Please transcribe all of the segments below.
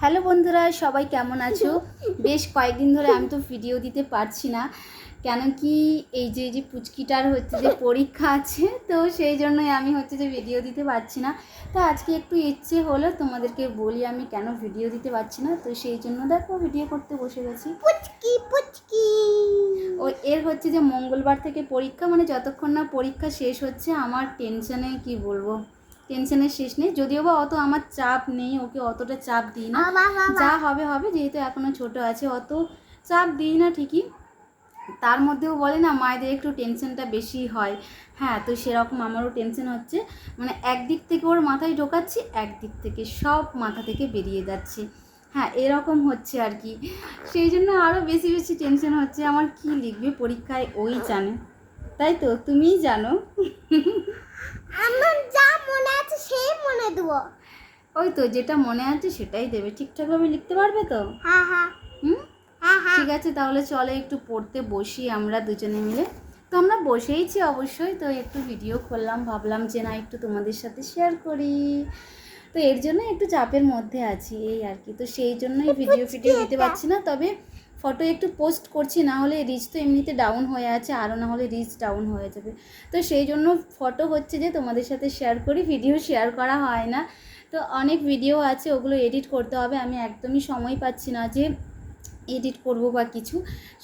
Hello বন্ধুরা, সবাই কেমন আছো? বেশ কয়েকদিন ধরে আমি তো ভিডিও দিতে পারছি না, কেন কি এই যে পুচকিটার হচ্ছে যে পরীক্ষা আছে, তো সেই জন্যই আমি হচ্ছে যে ভিডিও দিতে পারছি না। তো আজকে একটু ইচ্ছে হলো তোমাদেরকে বলি আমি কেন ভিডিও দিতে পারছি না, তো সেই জন্য দেখো ভিডিও করতে বসে গেছি। পুচকি পুচকি ও এর হচ্ছে যে মঙ্গলবার থেকে পরীক্ষা, মানে যতক্ষণ না পরীক্ষা শেষ হচ্ছে আমার টেনশনে কি বলবো, টেনশনের শেষ নেই। যদিও বা অত আমার চাপ নেই, ওকে অতটা চাপ দিই না, যা হবে হবে, যেহেতু এখনও ছোট আছে অত চাপ দিই না ঠিকই। তার মধ্যেও বলে না মায়েদের একটু টেনশনটা বেশি হয়, হ্যাঁ, তো সেরকম আমারও টেনশন হচ্ছে। মানে একদিক থেকে ওর মাথায় ঢোকাচ্ছি, একদিক থেকে সব মাথা থেকে বেরিয়ে যাচ্ছে, হ্যাঁ এরকম হচ্ছে আর কি। সেই জন্য আরও বেশি বেশি টেনশন হচ্ছে আমার, কি লিখবে পরীক্ষায় ওই জানে, তাই তো তুমিই জানো। আমার যা মনে আছে সেই মনে দেবো। ওই তো যেটা মনে আছে সেটাই দেবে, ঠিকঠাকভাবে লিখতে পারবে তো? হ্যাঁ হ্যাঁ হুম, হ্যাঁ হ্যাঁ। ঠিক আছে, তাহলে চলে একটু পড়তে বসি আমরা দুজনে মিলে। তো আমরা বসেইছি অবশ্যই, তো একটু ভিডিও করলাম, ভাবলাম যে না একটু তোমাদের সাথে শেয়ার করি, তো এর জন্য একটু চাপের মধ্যে আছি এই আর কি। তো সেই জন্যই ভিডিও দিতে পারছি না, তবে ফটো একটু পোস্ট করছি, না হলে রিচ তো এমনিতে ডাউন হয়ে আছে, আরও না হলে রিচ ডাউন হয়ে যাবে। তো সেই জন্য ফটো হচ্ছে যে তোমাদের সাথে শেয়ার করি, ভিডিও শেয়ার করা হয় না। তো অনেক ভিডিও আছে, ওগুলো এডিট করতে হবে, আমি একদমই সময় পাচ্ছি না যে এডিট করব বা কিছু,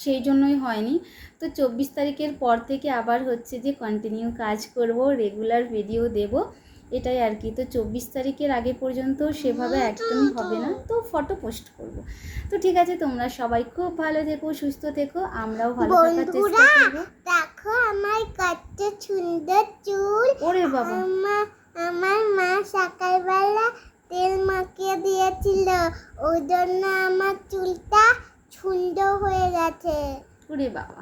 সেই জন্যই হয়নি। তো 24 তারিখের পর থেকে আবার হচ্ছে যে কন্টিনিউ কাজ করব, রেগুলার ভিডিও দেব, এটাই আর কি। তো 24 তারিখের আগে পর্যন্ত সেভাবে একদমই হবে না, তো ফটো পোস্ট করব। তো ঠিক আছে, তোমরা সবাই খুব ভালো থেকো, সুস্থ থেকো, আমরাও ভালো থাকার চেষ্টা করব। দেখো আমার কত সুন্দর চুল। ওরে বাবা, আমার মা সকালবেলা তেল মাখিয়ে দিয়েছিল, ওই জন্য আমার চুলটা সুন্দর হয়ে গেছে। ওরে বাবা।